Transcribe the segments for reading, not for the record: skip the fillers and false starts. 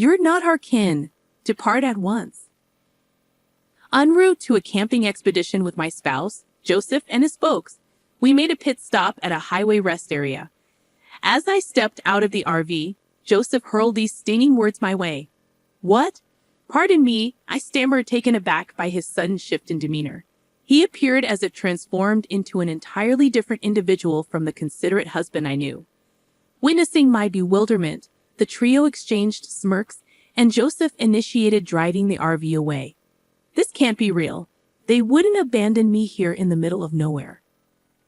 You're not our kin. Depart at once. En route to a camping expedition with my spouse, Joseph, and his folks, we made a pit stop at a highway rest area. As I stepped out of the RV, Joseph hurled these stinging words my way. What? Pardon me, I stammered, taken aback by his sudden shift in demeanor. He appeared as if transformed into an entirely different individual from the considerate husband I knew. Witnessing my bewilderment, the trio exchanged smirks, and Joseph initiated driving the RV away. This can't be real. They wouldn't abandon me here in the middle of nowhere.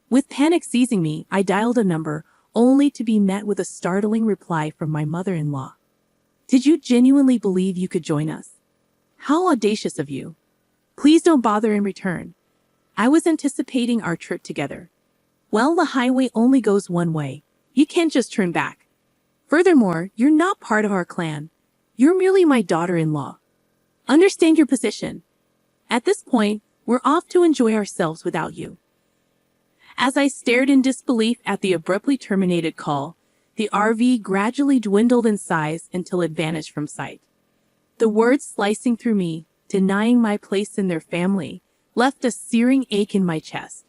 With panic seizing me, I dialed a number, only to be met with a startling reply from my mother-in-law. Did you genuinely believe you could join us? How audacious of you. Please don't bother in return. I was anticipating our trip together. Well, the highway only goes one way. You can't just turn back. Furthermore, you're not part of our clan. You're merely my daughter-in-law. Understand your position. At this point, we're off to enjoy ourselves without you. As I stared in disbelief at the abruptly terminated call, the RV gradually dwindled in size until it vanished from sight. The words slicing through me, denying my place in their family, left a searing ache in my chest.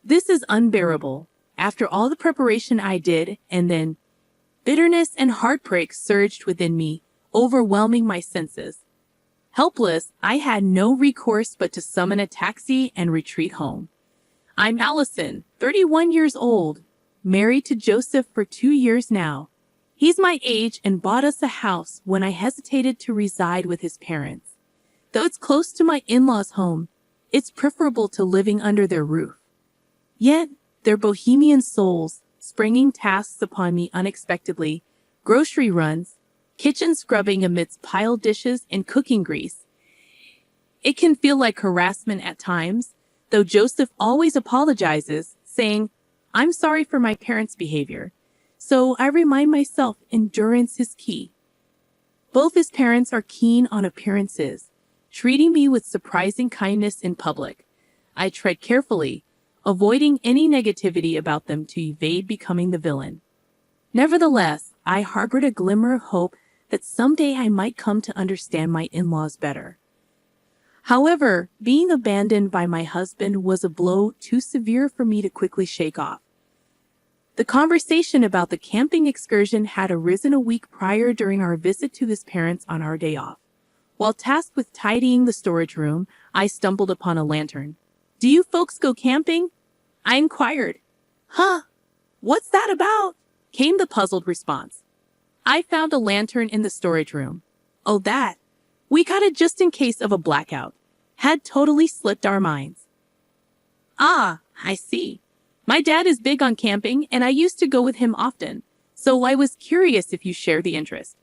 This is unbearable. After all the preparation I did, and then bitterness and heartbreak surged within me, overwhelming my senses. Helpless, I had no recourse but to summon a taxi and retreat home. I'm Allison, 31 years old, married to Joseph for 2 years now. He's my age and bought us a house when I hesitated to reside with his parents. Though it's close to my in-laws' home, it's preferable to living under their roof. Yet, their bohemian souls, springing tasks upon me unexpectedly, grocery runs, kitchen scrubbing amidst piled dishes and cooking grease. It can feel like harassment at times, though Joseph always apologizes, saying, I'm sorry for my parents' behavior. So I remind myself endurance is key. Both his parents are keen on appearances, treating me with surprising kindness in public. I tread carefully, avoiding any negativity about them to evade becoming the villain. Nevertheless, I harbored a glimmer of hope that someday I might come to understand my in-laws better. However, being abandoned by my husband was a blow too severe for me to quickly shake off. The conversation about the camping excursion had arisen a week prior during our visit to his parents on our day off. While tasked with tidying the storage room, I stumbled upon a lantern. Do you folks go camping? I inquired. Huh? What's that about? Came the puzzled response. I found a lantern in the storage room. Oh, that. We got it just in case of a blackout. Had totally slipped our minds. Ah, I see. My dad is big on camping, and I used to go with him often, so I was curious if you share the interest.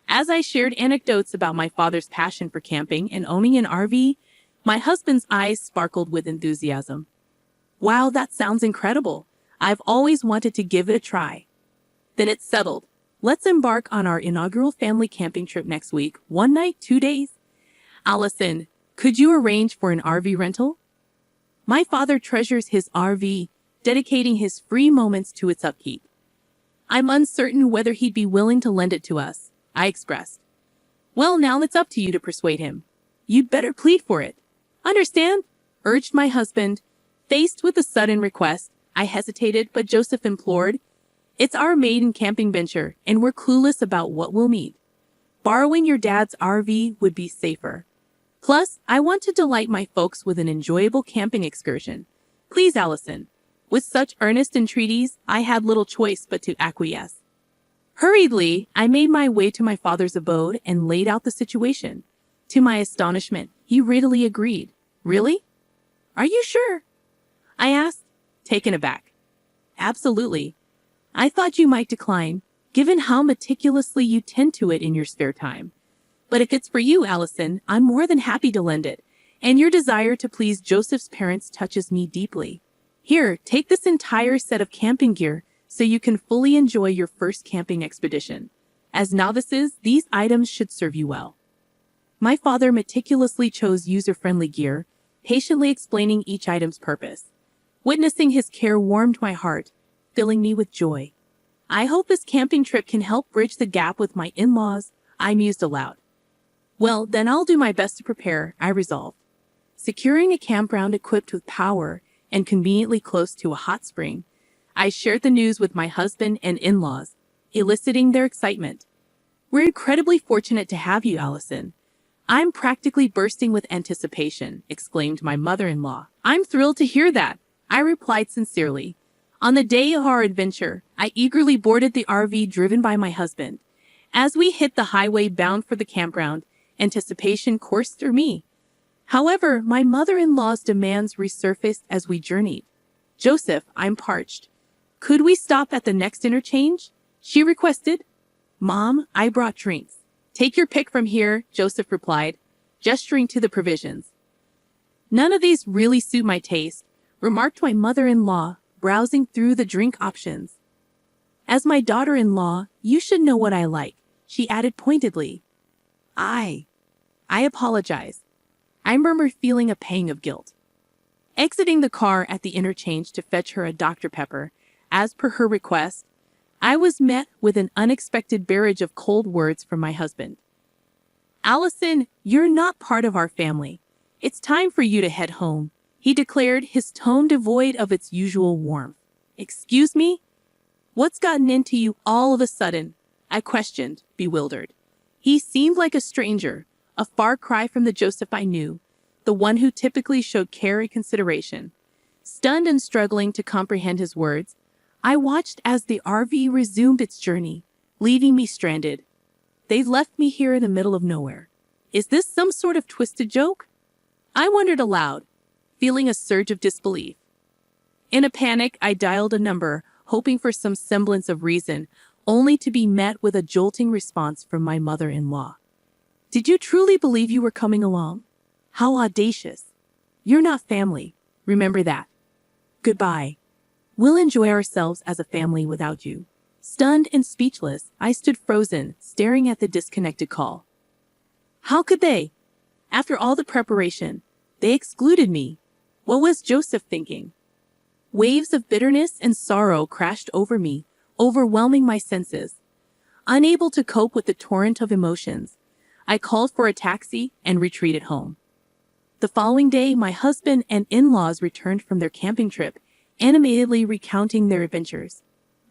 As I shared anecdotes about my father's passion for camping and owning an RV, my husband's eyes sparkled with enthusiasm. Wow, that sounds incredible. I've always wanted to give it a try. Then it's settled. Let's embark on our inaugural family camping trip next week, 1 night, 2 days. Allison, could you arrange for an RV rental? My father treasures his RV, dedicating his free moments to its upkeep. I'm uncertain whether he'd be willing to lend it to us, I expressed. Well, now it's up to you to persuade him. You'd better plead for it. Understand? Urged my husband. Faced with a sudden request, I hesitated, but Joseph implored. It's our maiden camping venture, and we're clueless about what we'll need. Borrowing your dad's RV would be safer. Plus, I want to delight my folks with an enjoyable camping excursion. Please, Allison. With such earnest entreaties, I had little choice but to acquiesce. Hurriedly, I made my way to my father's abode and laid out the situation. To my astonishment, he readily agreed. Really? Are you sure? I asked, taken aback. Absolutely. I thought you might decline, given how meticulously you tend to it in your spare time. But if it's for you, Allison, I'm more than happy to lend it, and your desire to please Joseph's parents touches me deeply. Here, take this entire set of camping gear so you can fully enjoy your first camping expedition. As novices, these items should serve you well. My father meticulously chose user-friendly gear, patiently explaining each item's purpose. Witnessing his care warmed my heart, filling me with joy. I hope this camping trip can help bridge the gap with my in-laws. I mused aloud. Well, then I'll do my best to prepare, I resolved. Securing a campground equipped with power and conveniently close to a hot spring, I shared the news with my husband and in-laws, eliciting their excitement. We're incredibly fortunate to have you, Allison. I'm practically bursting with anticipation, exclaimed my mother-in-law. I'm thrilled to hear that, I replied sincerely. On the day of our adventure, I eagerly boarded the RV driven by my husband. As we hit the highway bound for the campground, anticipation coursed through me. However, my mother-in-law's demands resurfaced as we journeyed. Joseph, I'm parched. Could we stop at the next interchange? She requested. Mom, I brought drinks. Take your pick from here, Joseph replied, gesturing to the provisions. None of these really suit my taste, remarked my mother-in-law, browsing through the drink options. As my daughter-in-law, you should know what I like, she added pointedly. I apologize. I murmured, feeling a pang of guilt. Exiting the car at the interchange to fetch her a Dr. Pepper, as per her request, I was met with an unexpected barrage of cold words from my husband. Allison, you're not part of our family. It's time for you to head home, he declared, his tone devoid of its usual warmth. Excuse me? What's gotten into you all of a sudden? I questioned, bewildered. He seemed like a stranger, a far cry from the Joseph I knew, the one who typically showed care and consideration. Stunned and struggling to comprehend his words, I watched as the RV resumed its journey, leaving me stranded. They've left me here in the middle of nowhere. Is this some sort of twisted joke? I wondered aloud, feeling a surge of disbelief. In a panic, I dialed a number, hoping for some semblance of reason, only to be met with a jolting response from my mother-in-law. Did you truly believe you were coming along? How audacious. You're not family. Remember that. Goodbye. We'll enjoy ourselves as a family without you. Stunned and speechless, I stood frozen, staring at the disconnected call. How could they? After all the preparation, they excluded me. What was Joseph thinking? Waves of bitterness and sorrow crashed over me, overwhelming my senses. Unable to cope with the torrent of emotions, I called for a taxi and retreated home. The following day, my husband and in-laws returned from their camping trip, animatedly recounting their adventures.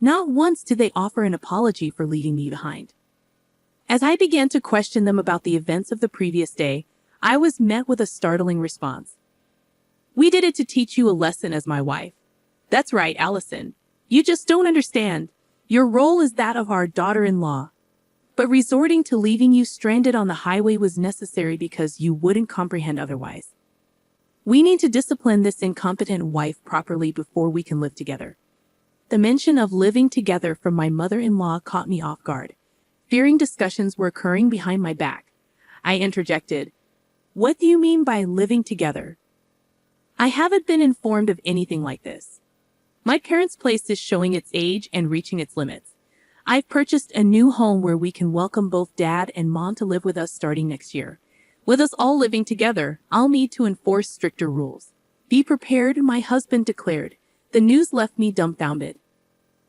Not once did they offer an apology for leaving me behind. As I began to question them about the events of the previous day, I was met with a startling response. We did it to teach you a lesson as my wife. That's right, Allison. You just don't understand. Your role is that of our daughter-in-law. But resorting to leaving you stranded on the highway was necessary because you wouldn't comprehend otherwise. We need to discipline this incompetent wife properly before we can live together. The mention of living together from my mother-in-law caught me off guard. Fearing discussions were occurring behind my back, I interjected, What do you mean by living together? I haven't been informed of anything like this. My parents' place is showing its age and reaching its limits. I've purchased a new home where we can welcome both Dad and Mom to live with us starting next year. With us all living together, I'll need to enforce stricter rules. Be prepared, my husband declared. The news left me dumbfounded.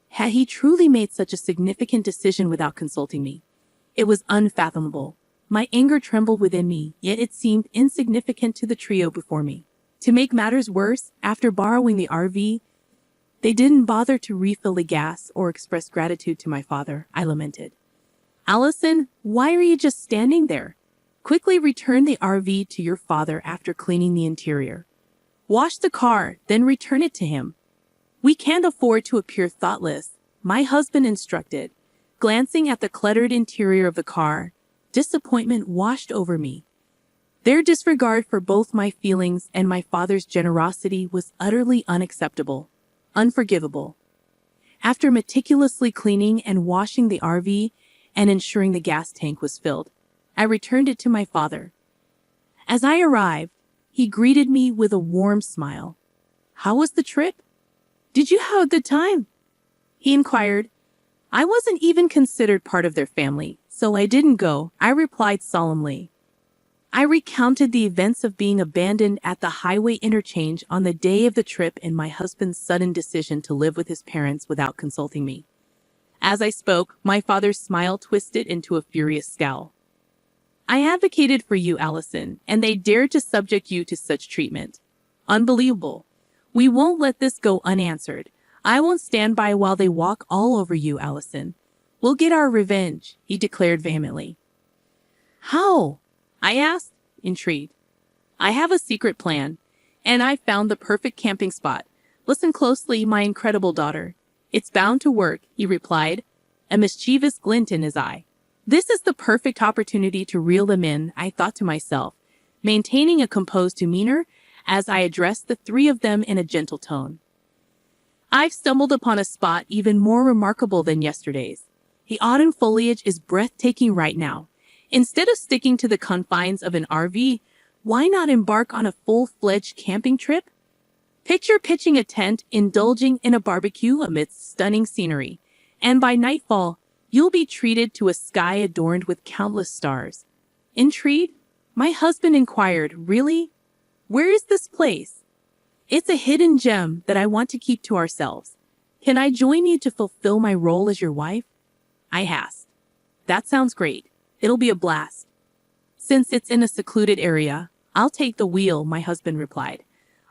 Had he truly made such a significant decision without consulting me? It was unfathomable. My anger trembled within me, yet it seemed insignificant to the trio before me. To make matters worse, after borrowing the RV, they didn't bother to refill the gas or express gratitude to my father, I lamented. Allison, why are you just standing there? Quickly return the RV to your father after cleaning the interior. Wash the car, then return it to him. We can't afford to appear thoughtless, my husband instructed. Glancing at the cluttered interior of the car, disappointment washed over me. Their disregard for both my feelings and my father's generosity was utterly unacceptable, unforgivable. After meticulously cleaning and washing the RV and ensuring the gas tank was filled, I returned it to my father. As I arrived, he greeted me with a warm smile. How was the trip? Did you have a good time? He inquired. I wasn't even considered part of their family, so I didn't go, I replied solemnly. I recounted the events of being abandoned at the highway interchange on the day of the trip and my husband's sudden decision to live with his parents without consulting me. As I spoke, my father's smile twisted into a furious scowl. I advocated for you, Allison, and they dared to subject you to such treatment. Unbelievable. We won't let this go unanswered. I won't stand by while they walk all over you, Allison. We'll get our revenge, he declared vehemently. How? I asked, intrigued. I have a secret plan, and I found the perfect camping spot. Listen closely, my incredible daughter. It's bound to work, he replied, a mischievous glint in his eye. This is the perfect opportunity to reel them in, I thought to myself, maintaining a composed demeanor as I addressed the three of them in a gentle tone. I've stumbled upon a spot even more remarkable than yesterday's. The autumn foliage is breathtaking right now. Instead of sticking to the confines of an RV, why not embark on a full-fledged camping trip? Picture pitching a tent, indulging in a barbecue amidst stunning scenery, and by nightfall, you'll be treated to a sky adorned with countless stars. Intrigued, my husband inquired, Really? Where is this place? It's a hidden gem that I want to keep to ourselves. Can I join you to fulfill my role as your wife? I asked. That sounds great. It'll be a blast. Since it's in a secluded area, I'll take the wheel, my husband replied.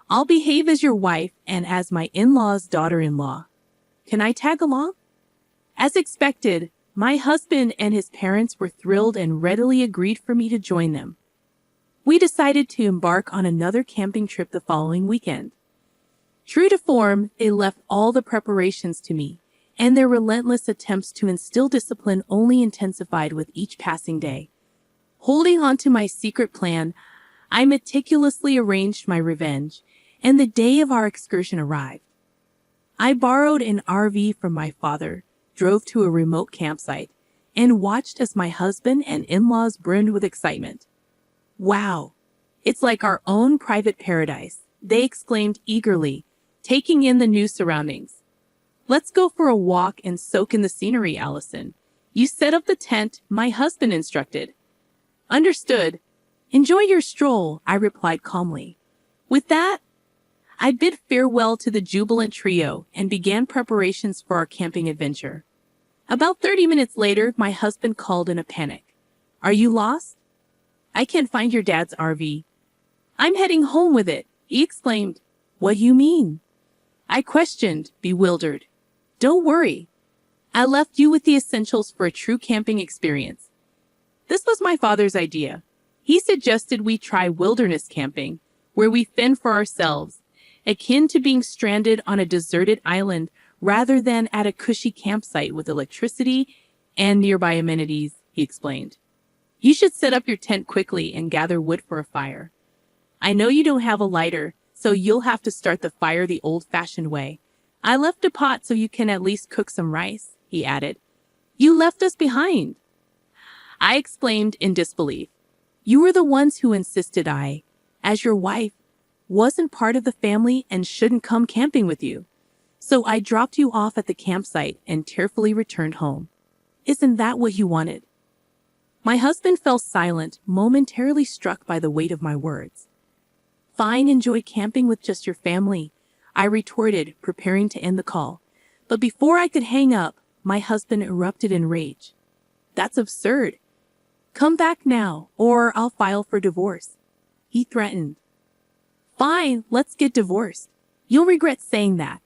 I'll behave as your wife and as my in-law's daughter-in-law. Can I tag along? As expected, my husband and his parents were thrilled and readily agreed for me to join them. We decided to embark on another camping trip the following weekend. True to form, they left all the preparations to me, and their relentless attempts to instill discipline only intensified with each passing day. Holding on to my secret plan, I meticulously arranged my revenge, and the day of our excursion arrived. I borrowed an RV from my father, drove to a remote campsite, and watched as my husband and in-laws brimmed with excitement. Wow, it's like our own private paradise, they exclaimed eagerly, taking in the new surroundings. Let's go for a walk and soak in the scenery, Allison. You set up the tent, my husband instructed. Understood. Enjoy your stroll, I replied calmly. With that, I bid farewell to the jubilant trio and began preparations for our camping adventure. About 30 minutes later, my husband called in a panic. Are you lost? I can't find your dad's RV. I'm heading home with it, he exclaimed. What do you mean? I questioned, bewildered. Don't worry. I left you with the essentials for a true camping experience. This was my father's idea. He suggested we try wilderness camping, where we fend for ourselves, akin to being stranded on a deserted island rather than at a cushy campsite with electricity and nearby amenities, he explained. You should set up your tent quickly and gather wood for a fire. I know you don't have a lighter, so you'll have to start the fire the old-fashioned way. I left a pot so you can at least cook some rice, he added. You left us behind. I exclaimed in disbelief. You were the ones who insisted I, as your wife, wasn't part of the family and shouldn't come camping with you. So I dropped you off at the campsite and tearfully returned home. Isn't that what you wanted? My husband fell silent, momentarily struck by the weight of my words. Fine, enjoy camping with just your family, I retorted, preparing to end the call. But before I could hang up, my husband erupted in rage. That's absurd. Come back now, or I'll file for divorce, he threatened. Fine, let's get divorced. You'll regret saying that.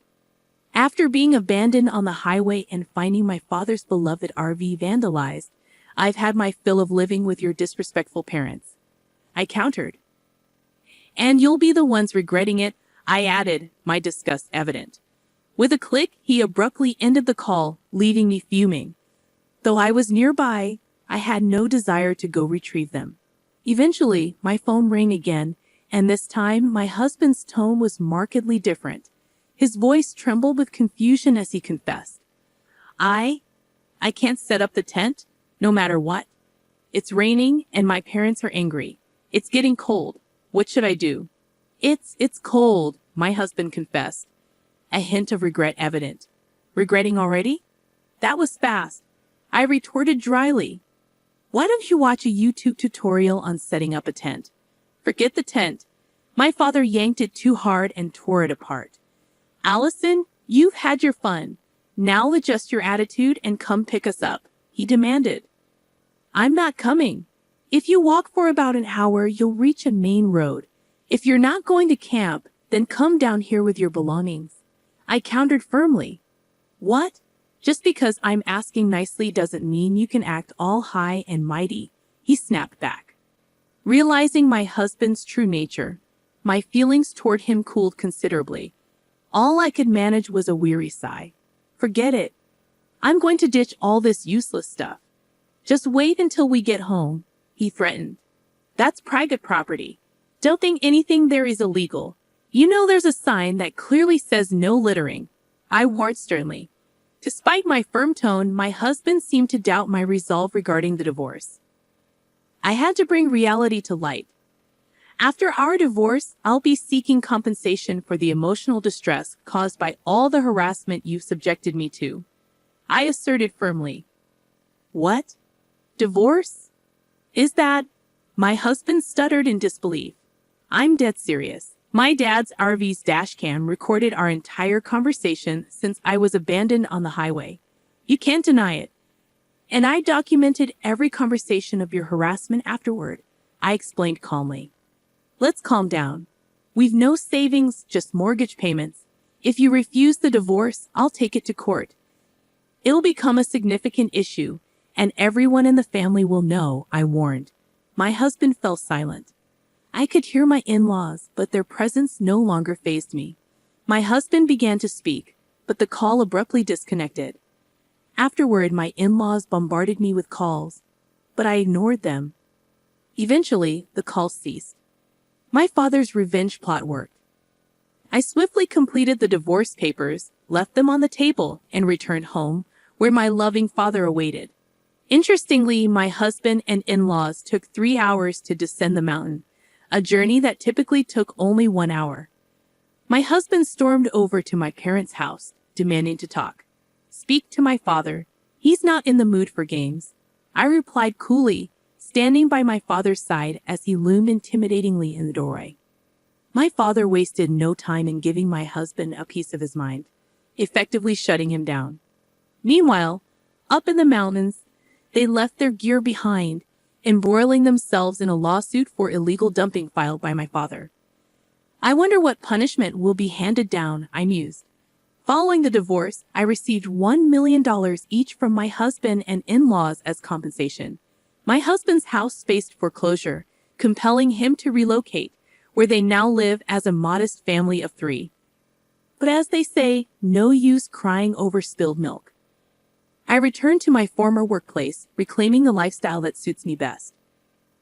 After being abandoned on the highway and finding my father's beloved RV vandalized, I've had my fill of living with your disrespectful parents. I countered. And you'll be the ones regretting it, I added, my disgust evident. With a click, he abruptly ended the call, leaving me fuming. Though I was nearby, I had no desire to go retrieve them. Eventually, my phone rang again, and this time my husband's tone was markedly different. His voice trembled with confusion as he confessed. I can't set up the tent, no matter what. It's raining and my parents are angry. It's getting cold. What should I do? It's cold, my husband confessed, a hint of regret evident. Regretting already? That was fast. I retorted dryly. Why don't you watch a YouTube tutorial on setting up a tent? Forget the tent. My father yanked it too hard and tore it apart. Allison, you've had your fun. Now adjust your attitude and come pick us up, he demanded. I'm not coming. If you walk for about an hour, you'll reach a main road. If you're not going to camp, then come down here with your belongings. I countered firmly. What? Just because I'm asking nicely doesn't mean you can act all high and mighty, he snapped back. Realizing my husband's true nature, my feelings toward him cooled considerably. All I could manage was a weary sigh. Forget it. I'm going to ditch all this useless stuff. Just wait until we get home, he threatened. That's private property. Don't think anything there is illegal. You know there's a sign that clearly says no littering, I warned sternly. Despite my firm tone, my husband seemed to doubt my resolve regarding the divorce. I had to bring reality to light. After our divorce, I'll be seeking compensation for the emotional distress caused by all the harassment you've subjected me to, I asserted firmly. What? Divorce? Is that? My husband stuttered in disbelief. I'm dead serious. My dad's RV's dashcam recorded our entire conversation since I was abandoned on the highway. You can't deny it. And I documented every conversation of your harassment afterward, I explained calmly. Let's calm down. We've no savings, just mortgage payments. If you refuse the divorce, I'll take it to court. It'll become a significant issue, and everyone in the family will know, I warned. My husband fell silent. I could hear my in-laws, but their presence no longer fazed me. My husband began to speak, but the call abruptly disconnected. Afterward, my in-laws bombarded me with calls, but I ignored them. Eventually, the calls ceased. My father's revenge plot worked. I swiftly completed the divorce papers, left them on the table, and returned home, where my loving father awaited. Interestingly, my husband and in-laws took 3 hours to descend the mountain, a journey that typically took only 1 hour. My husband stormed over to my parents' house, demanding to talk. Speak to my father. He's not in the mood for games, I replied coolly, standing by my father's side as he loomed intimidatingly in the doorway. My father wasted no time in giving my husband a piece of his mind, effectively shutting him down. Meanwhile, up in the mountains, they left their gear behind, embroiling themselves in a lawsuit for illegal dumping filed by my father. I wonder what punishment will be handed down, I mused. Following the divorce, I received $1 million each from my husband and in-laws as compensation. My husband's house faced foreclosure, compelling him to relocate, where they now live as a modest family of 3. But as they say, no use crying over spilled milk. I returned to my former workplace, reclaiming the lifestyle that suits me best.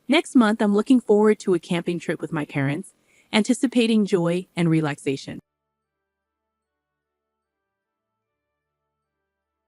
Next month, I'm looking forward to a camping trip with my parents, anticipating joy and relaxation.